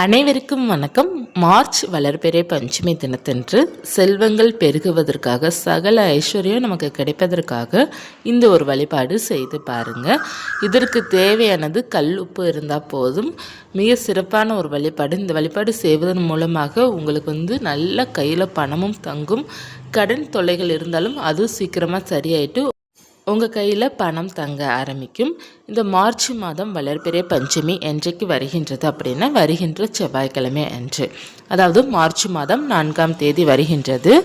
அனைவருக்கும் வணக்கம். மார்ச் வளர்பிறை பஞ்சமி தினத்தன்று செல்வங்கள் பெருகுவதற்காக, சகல ஐஸ்வர்யம் நமக்கு கிடைப்பதற்காக இந்த ஒரு வழிபாடு செய்து பாருங்கள். இதற்கு தேவையானது கல் உப்பு இருந்தால் போதும். மிக சிறப்பான ஒரு வழிபாடு. இந்த வழிபாடு செய்வதன் மூலமாக உங்களுக்கு நல்ல கையில் பணமும் தங்கும். கடன் தொல்லைகள் இருந்தாலும் அது சீக்கிரமாக சரியாயிட்டு உங்கள் கையில் பணம் தங்க ஆரம்பிக்கும். இந்த மார்ச் மாதம் வளர்பிறை பஞ்சமி என்றைக்கு வருகின்றது அப்படின்னா, வருகின்ற செவ்வாய்க்கிழமை அன்று, அதாவது மார்ச் மாதம் 4ஆம் தேதி வருகின்றது.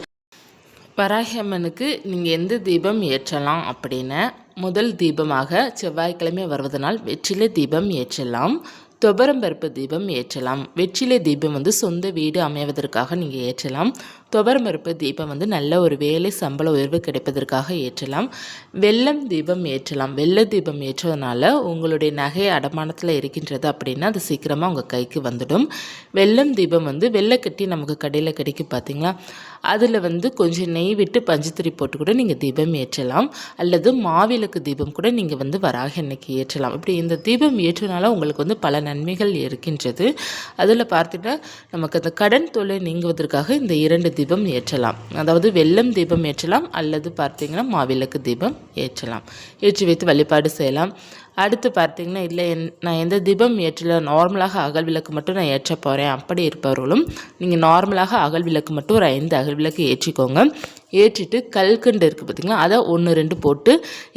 வராகி அம்மனுக்கு நீங்கள் எந்த தீபம் ஏற்றலாம் அப்படின்னா, முதல் தீபமாக செவ்வாய்க்கிழமை வருவதனால் வெற்றிலை தீபம் ஏற்றலாம், துவரம்பருப்பு தீபம் ஏற்றலாம். வெற்றிலை தீபம் சொந்த வீடு அமைவதற்காக நீங்கள் ஏற்றலாம். துவரம்பருப்பு தீபம் நல்ல ஒரு வேலை சம்பள உயர்வு கிடைப்பதற்காக ஏற்றலாம். வெல்லம் தீபம் ஏற்றலாம். வெள்ளை தீபம் ஏற்றுவதனால உங்களுடைய நகை அடமானத்தில் இருக்கின்றது அப்படின்னா அது சீக்கிரமாக உங்கள் கைக்கு வந்துடும். வெல்லம் தீபம் வெள்ளை கட்டி நமக்கு கடையில் கிடைக்கும் பார்த்தீங்களா, அதில் கொஞ்சம் நெய் விட்டு பஞ்சுத்திரி போட்டு கூட நீங்கள் தீபம் ஏற்றலாம். அல்லது மாவிளக்கு தீபம் கூட நீங்கள் வராகி அன்னைக்கு ஏற்றலாம். இப்படி இந்த தீபம் ஏற்றுனால உங்களுக்கு பல நன்மைகள் இருக்கின்றது. அதில் பார்த்துட்டா நமக்கு அந்த கடன் தொல்லை நீங்குவதற்காக இந்த 2 தீபம் ஏற்றலாம். அதாவது வெல்லம் தீபம் ஏற்றலாம், அல்லது பார்த்தீங்கன்னா மாவிளக்கு தீபம் ஏற்றலாம். ஏற்றி வைத்து வழிபாடு செய்யலாம். அடுத்து பார்த்தீங்கன்னா, இல்லை நான் எந்த தீபம் ஏற்றல, நார்மலாக அகல் விளக்கு மட்டும் நான் ஏற்ற போகிறேன் அப்படி இருப்பவர்களும் நீங்கள் நார்மலாக அகல் விளக்கு மட்டும் ஒரு 5 அகல் விளக்கு ஏற்றிக்கோங்க. ஏற்றிட்டு கல்கண்டு இருக்குது பார்த்திங்களா, அதை 1 2 போட்டு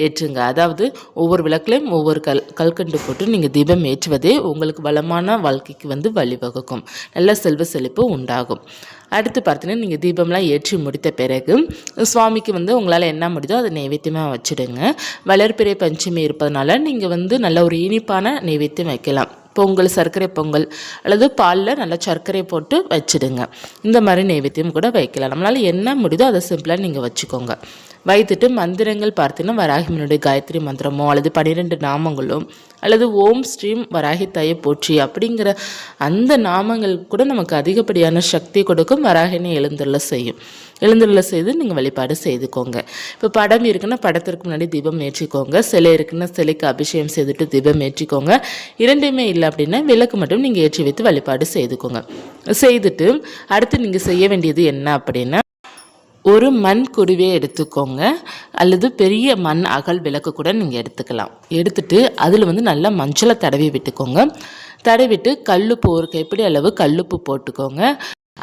ஏற்றுங்க. அதாவது ஒவ்வொரு விளக்குலையும் ஒவ்வொரு கல்கண்டு போட்டு நீங்கள் தீபம் ஏற்றுவதே உங்களுக்கு வளமான வாழ்க்கைக்கு வழிவகுக்கும். நல்ல செல்வ செழிப்பு உண்டாகும். அடுத்து பார்த்தீங்கன்னா, நீங்கள் தீபம்லாம் ஏற்றி முடித்த பிறகு சுவாமிக்கு உங்களால் என்ன முடியுதோ அதை நைவேத்தியமாக வச்சுடுங்க. வளர்பிறை பஞ்சமி இருப்பதனால நீங்கள் நல்ல ஒரு இனிப்பான நைவேத்தியம் வைக்கலாம். பொங்கல், சர்க்கரை பொங்கல் அல்லது பாலில் நல்லா சர்க்கரை போட்டு வச்சுடுங்க. இந்த மாதிரி நைவேத்தியம் கூட வைக்கலாம். நம்மளால் என்ன முடியுதோ அதை சிம்பிளாக நீங்கள் வச்சுக்கோங்க. வைத்துட்டு மந்திரங்கள் பார்த்தீங்கன்னா, வராகிமனுடைய காயத்ரி மந்திரமோ அல்லது 12 நாமங்களோ அல்லது ஓம் ஸ்ரீம் வராகி தாயை போற்றி அப்படிங்கிற அந்த நாமங்கள் கூட நமக்கு அதிகப்படியான சக்தி கொடுக்கும். வராகினை எழுந்துள்ள செய்யும். எழுந்துள்ள செய்து நீங்கள் வழிபாடு செய்துக்கோங்க. இப்போ படம் இருக்குன்னா படத்திற்கு முன்னாடி தீபம் ஏற்றிக்கோங்க. சிலை இருக்குன்னா சிலைக்கு அபிஷேகம் செய்துட்டு தீபம் ஏற்றிக்கோங்க. 2மே இல்லை அப்படின்னா விளக்கு மட்டும் நீங்கள் ஏற்றி வைத்து வழிபாடு செய்துக்கோங்க. செய்துட்டு அடுத்து நீங்கள் செய்ய வேண்டியது என்ன அப்படின்னா, ஒரு மண் குடுவையை எடுத்துக்கோங்க, அல்லது பெரிய மண் அகல் விளக்கு கூட நீங்கள் எடுத்துக்கலாம். எடுத்துட்டு அதில் நல்லா மஞ்சளை தடவி விட்டுக்கோங்க. தடவிட்டு கல்லுப்பு ஒரு கைப்பிடி அளவு கல்லுப்பு போட்டுக்கோங்க.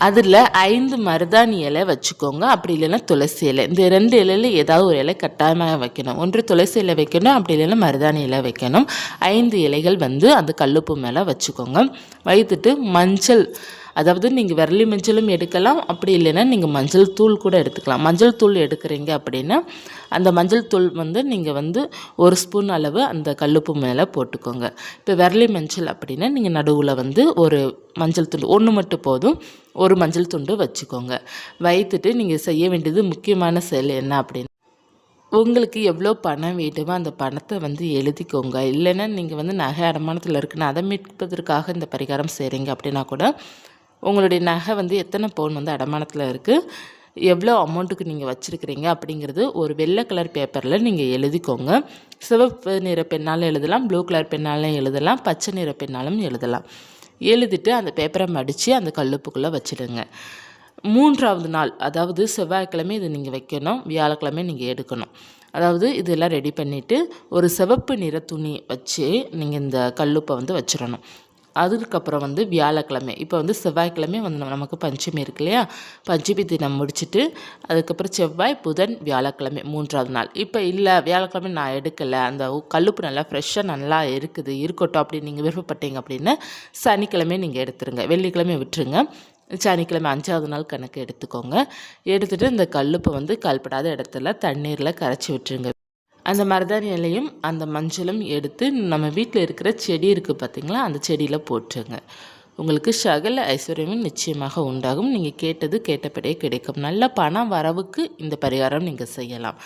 அதில் 5 மருதாணி இலை வச்சுக்கோங்க. அப்படி இல்லைன்னா துளசி இலை. இந்த 2 இலையில் ஏதாவது ஒரு இலை கட்டாயமாக வைக்கணும். ஒன்று துளசி இலை வைக்கணும், அப்படி இல்லைன்னா மருதாணி இலை வைக்கணும். 5 இலைகள் அந்த கல்லுப்பு மேலே வச்சுக்கோங்க. வைத்துட்டு மஞ்சள், அதாவது நீங்கள் விரலி மஞ்சளும் எடுக்கலாம், அப்படி இல்லைன்னா நீங்கள் மஞ்சள் தூள் கூட எடுத்துக்கலாம். மஞ்சள் தூள் எடுக்கிறீங்க அப்படின்னா அந்த மஞ்சள் தூள் நீங்கள் 1 ஸ்பூன் அளவு அந்த கல்லுப்பு மேலே போட்டுக்கோங்க. இப்போ விரலி மஞ்சள் அப்படின்னா நீங்கள் நடுவில் ஒரு மஞ்சள் துண்டு 1 மட்டும் போதும், ஒரு மஞ்சள் துண்டு வச்சுக்கோங்க. வைத்துட்டு நீங்கள் செய்ய வேண்டியது முக்கியமான செயல் என்ன அப்படின்னா, உங்களுக்கு எவ்வளோ பணம் வேண்டுமோ அந்த பணத்தை எழுதிக்கோங்க. இல்லைன்னா நீங்கள் நகை அடமானத்தில் இருக்குன்னு அதை மீட்பதற்காக இந்த பரிகாரம் செய்கிறீங்க அப்படின்னா கூட, உங்களுடைய நகை எத்தனை பவுன் அடமானத்தில் இருக்குது, எவ்வளோ அமௌண்ட்டுக்கு நீங்கள் வச்சுருக்கிறீங்க அப்படிங்கிறது ஒரு வெள்ளை கலர் பேப்பரில் நீங்கள் எழுதிக்கோங்க. சிவப்பு நிற பெண்ணாலும் எழுதலாம், ப்ளூ கலர் பெண்ணாலும் எழுதலாம், பச்சை நிற பெண்ணாலும் எழுதலாம். எழுதிட்டு அந்த பேப்பரை மடித்து அந்த கல்லுப்புக்குள்ளே வச்சுடுங்க. 3ஆவது நாள், அதாவது செவ்வாய்க்கிழமை இது நீங்கள் வைக்கணும், வியாழக்கிழமை நீங்கள் எடுக்கணும். அதாவது இதெல்லாம் ரெடி பண்ணிவிட்டு ஒரு சிவப்பு நிற துணி வச்சு நீங்கள் இந்த கல்லுப்பை வச்சிடணும். அதுக்கப்புறம் வியாழக்கிழமை, இப்போ செவ்வாய்க்கிழமை நமக்கு பஞ்சமி இருக்கு இல்லையா, பஞ்சமி தினம் முடிச்சுட்டு அதுக்கப்புறம் செவ்வாய், புதன், வியாழக்கிழமை 3ஆவது நாள். இப்போ இல்லை வியாழக்கிழமை நான் எடுக்கலை, அந்த கல்லுப்பு நல்லா ஃப்ரெஷ்ஷாக நல்லா இருக்கட்டும் அப்படின்னு நீங்கள் விருப்பப்பட்டீங்க அப்படின்னா சனிக்கிழமை நீங்கள் எடுத்துருங்க, வெள்ளிக்கிழமை விட்டுருங்க. சனிக்கிழமை 5ஆவது நாள் கணக்கு எடுத்துக்கோங்க. எடுத்துகிட்டு இந்த கல்லுப்பை கல்படாத இடத்துல தண்ணீரில் கரைச்சி விட்டுருங்க. அந்த மருதாணி இலையும் அந்த மஞ்சளும் எடுத்து நம்ம வீட்டில் இருக்கிற செடி இருக்குது பார்த்திங்களா, அந்த செடியில் போட்டுருங்க. உங்களுக்கு சகல ஐஸ்வர்யமும் நிச்சயமாக உண்டாகும். நீங்கள் கேட்டது கேட்டபடியே கிடைக்கும். நல்ல பணம் வரவுக்கு இந்த பரிகாரம் நீங்கள் செய்யலாம்.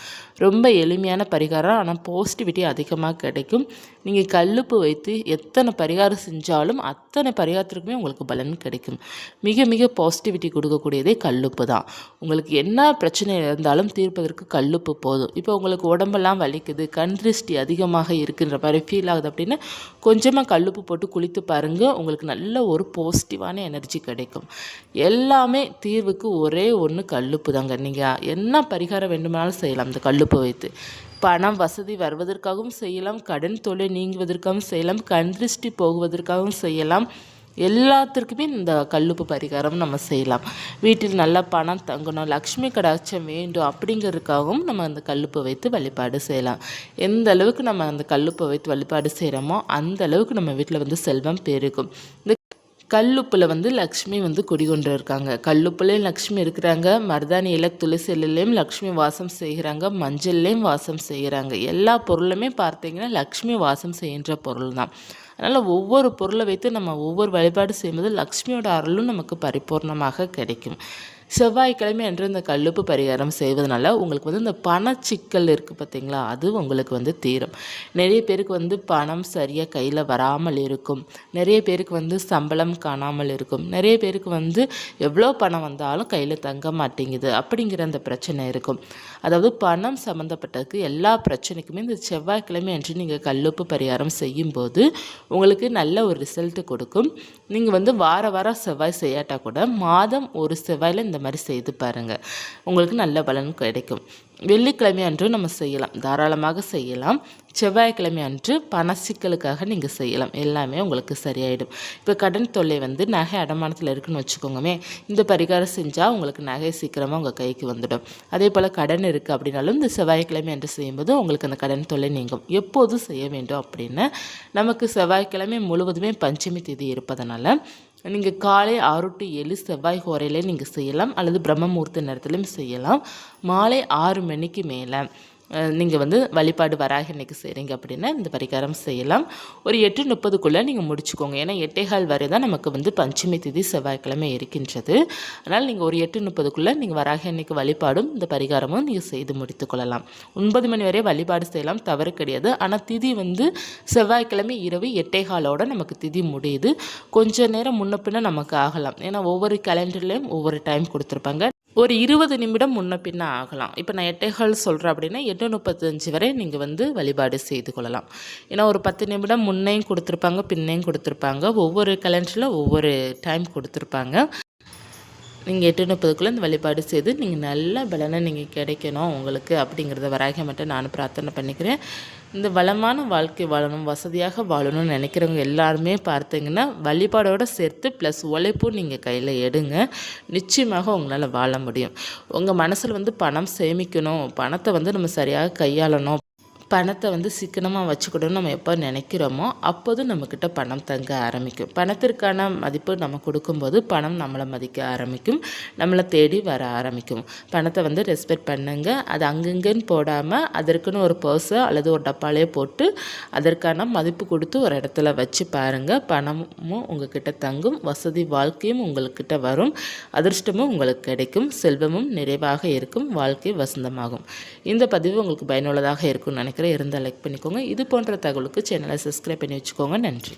ரொம்ப எளிமையான பரிகாரம், ஆனால் பாசிட்டிவிட்டி அதிகமாக கிடைக்கும். நீங்கள் கல்லுப்பு வைத்து எத்தனை பரிகாரம் செஞ்சாலும் அத்தனை பரிகாரத்திற்குமே உங்களுக்கு பலன் கிடைக்கும். மிக மிக பாசிட்டிவிட்டி கொடுக்கக்கூடியதே கல்லுப்பு தான். உங்களுக்கு என்ன பிரச்சனை இருந்தாலும் தீர்ப்பதற்கு கல்லுப்பு போதும். இப்போ உங்களுக்கு உடம்பெல்லாம் வலிக்குது, கண் திருஷ்டி அதிகமாக இருக்குன்ற மாதிரி ஃபீல் ஆகுது அப்படின்னா கொஞ்சமாக கல்லுப்பு போட்டு குளித்து பாருங்கள். உங்களுக்கு நல்ல ஒரு பாசிட்டிவான எனர்ஜி கிடைக்கும். எல்லாமே தீர்வுக்கு ஒரே ஒன்று கல்லுப்பு தாங்க. நீங்கள் என்ன பரிகாரம் வேண்டுமானாலும் செய்யலாம் இந்த கல்லுப்பு வைத்து. பணம் வசதி வருவதற்காகவும் செய்யலாம், கடன் தொல்லை நீங்குவதற்காகவும் செய்யலாம், கண் திருஷ்டி போகுவதற்காகவும் செய்யலாம். எல்லாத்திற்குமே இந்த கல்லுப்பு பரிகாரம் நம்ம செய்யலாம். வீட்டில் நல்லா பணம் தங்கணும், லக்ஷ்மி கடாட்சம் வேண்டும் அப்படிங்கிறதுக்காகவும் நம்ம அந்த கல்லுப்பை வைத்து வழிபாடு செய்யலாம். எந்த அளவுக்கு நம்ம அந்த கல்லுப்பை வைத்து வழிபாடு செய்கிறோமோ அந்த அளவுக்கு நம்ம வீட்டில் வந்து செல்வம் பெருகும். இந்த கல்லுப்பில் வந்து லக்ஷ்மி வந்து குடிகொண்டு இருக்காங்க. கல்லுப்புலேயும் லக்ஷ்மி இருக்கிறாங்க, மருதாணி இலை துளசி இலையிலையும் லக்ஷ்மி வாசம் செய்கிறாங்க, மஞ்சள்லேயும் வாசம் செய்கிறாங்க. எல்லா பொருளுமே பார்த்தீங்கன்னா லக்ஷ்மி வாசம் செய்கின்ற பொருள் தான். அதனால் ஒவ்வொரு பொருளை வைத்து நம்ம ஒவ்வொரு வழிபாடு செய்யும்போது லக்ஷ்மியோட அருளும் நமக்கு பரிபூர்ணமாக கிடைக்கும். செவ்வாய்க்கிழமை அன்று இந்த கல்லுப்பு பரிகாரம் செய்வதனால உங்களுக்கு வந்து இந்த பணச்சிக்கல் இருக்குது பார்த்திங்களா, அது உங்களுக்கு வந்து தீரும். நிறைய பேருக்கு வந்து பணம் சரியாக கையில் வராமல் இருக்கும், நிறைய பேருக்கு வந்து சம்பளம் காணாமல் இருக்கும், நிறைய பேருக்கு வந்து எவ்வளோ பணம் வந்தாலும் கையில் தங்க மாட்டேங்குது அப்படிங்கிற அந்த பிரச்சனை இருக்கும். அதாவது பணம் சம்மந்தப்பட்டதுக்கு எல்லா பிரச்சனைக்குமே இந்த செவ்வாய்க்கிழமை அன்று நீங்கள் கல்லுப்பு பரிகாரம் செய்யும்போது உங்களுக்கு நல்ல ஒரு ரிசல்ட்டு கொடுக்கும். நீங்கள் வந்து வாரம் செவ்வாய் செய்யாட்டா கூட மாதம் ஒரு செவ்வாயில் இந்த மாதிரி செய்து பாருங்கள், உங்களுக்கு நல்ல பலன் கிடைக்கும். வெள்ளிக்கிழமை அன்று நம்ம செய்யலாம், தாராளமாக செய்யலாம். செவ்வாய்க்கிழமை அன்று பண சிக்கலுக்காக நீங்கள் செய்யலாம், எல்லாமே உங்களுக்கு சரியாயிடும். இப்போ கடன் தொல்லை வந்து நகை அடமானத்தில் இருக்குன்னு வச்சுக்கோங்கமே, இந்த பரிகாரம் செஞ்சால் உங்களுக்கு நகை சீக்கிரமாக உங்கள் கைக்கு வந்துடும். அதே போல் கடன் இருக்குது அப்படின்னாலும் இந்த செவ்வாய்க்கிழமை அன்று செய்யும்போது உங்களுக்கு அந்த கடன் தொல்லை நீங்கும். எப்போது செய்ய வேண்டும் அப்படின்னா, நமக்கு செவ்வாய்க்கிழமை முழுவதுமே பஞ்சமி திதி இருப்பதனால நீங்கள் காலை 6 to 7 செவ்வாய் ஹோரையிலே நீங்கள் செய்யலாம், அல்லது பிரம்ம முகூர்த்த நேரத்துலையும் செய்யலாம். மாலை 6 மணிக்கு மேலே நீங்கள் வந்து வழிபாடு வராக இன்றைக்கி செய்கிறீங்க அப்படின்னா இந்த பரிகாரம் செய்யலாம். ஒரு 8:30க்குள்ளே நீங்கள் முடிச்சுக்கோங்க. ஏன்னா 8:15 வரை தான் நமக்கு வந்து பஞ்சமி திதி செவ்வாய்க்கிழமை இருக்கின்றது. அதனால் நீங்கள் ஒரு 8:30க்குள்ளே நீங்கள் வராக இன்றைக்கி வழிபாடும் இந்த பரிகாரமும் நீங்கள் செய்து முடித்துக்கொள்ளலாம். 9 மணி வரை வழிபாடு செய்யலாம், தவறு கிடையாது. ஆனால் திதி வந்து செவ்வாய்க்கிழமை இரவு 8:15 நமக்கு திதி முடியுது. கொஞ்சம் நேரம் முன்ன பின்ன நமக்கு ஆகலாம், ஏன்னா ஒவ்வொரு கேலண்டர்லேயும் ஒவ்வொரு டைம் கொடுத்துருப்பாங்க. ஒரு 20 நிமிடம் முன்ன பின்ன ஆகலாம். இப்போ நான் 8:15 சொல்கிறேன் அப்படின்னா 8:35 வரை நீங்கள் வந்து வழிபாடு செய்து கொள்ளலாம். ஏன்னா ஒரு 10 நிமிடம் முன்னையும் கொடுத்துருப்பாங்க, பின்னையும் கொடுத்துருப்பாங்க. ஒவ்வொரு கேலண்டரில் ஒவ்வொரு டைம் கொடுத்துருப்பாங்க. நீங்கள் 8:30க்குள்ளே இந்த வழிபாடு செய்து நீங்கள் நல்ல பலனை நீங்கள் கிடைக்கணும் உங்களுக்கு அப்படிங்கிறத வராக மட்டும் நான் பிரார்த்தனை பண்ணிக்கிறேன். இந்த வளமான வாழ்க்கை வாழணும், வசதியாக வாழணும்னு நினைக்கிறவங்க எல்லாருமே பார்த்தீங்கன்னா வழிபாடோடு சேர்த்து ப்ளஸ் உழைப்பும் நீங்கள் கையில் எடுங்க. நிச்சயமாக உங்களால் வாழ முடியும். உங்கள் மனசில் வந்து பணம் சேமிக்கணும், பணத்தை வந்து நம்ம சரியாக கையாளணும், பணத்தை வந்து சிக்கனமாக வச்சுக்கிடணும்னு நம்ம எப்போ நினைக்கிறோமோ அப்போது நம்மக்கிட்ட பணம் தங்க ஆரம்பிக்கும். பணத்திற்கான மதிப்பு நம்ம கொடுக்கும்போது பணம் நம்மளை மதிக்க ஆரம்பிக்கும், நம்மளை தேடி வர ஆரம்பிக்கும். பணத்தை வந்து ரெஸ்பெக்ட் பண்ணுங்க. அது அங்கங்கன்னு போடாமல் அதற்குன்னு ஒரு பர்ஸை அல்லது ஒரு டப்பாலே போட்டு அதற்கான மதிப்பு கொடுத்து ஒரு இடத்துல வச்சு பாருங்கள். பணமும் உங்கள்கிட்ட தங்கும், வசதி வாழ்க்கையும் உங்கள்கிட்ட வரும், அதிர்ஷ்டமும் உங்களுக்கு கிடைக்கும், செல்வமும் நிறைவாக இருக்கும், வாழ்க்கை வசந்தமாகும். இந்த பதிவு உங்களுக்கு பயனுள்ளதாக இருக்கும்னு நினைக்கிறேன். இருந்தால் லைக் பண்ணிக்கோங்க. இது போன்ற தகவலுக்கு சேனலை சப்ஸ்கிரைப் பண்ணி வச்சுக்கோங்க. நன்றி.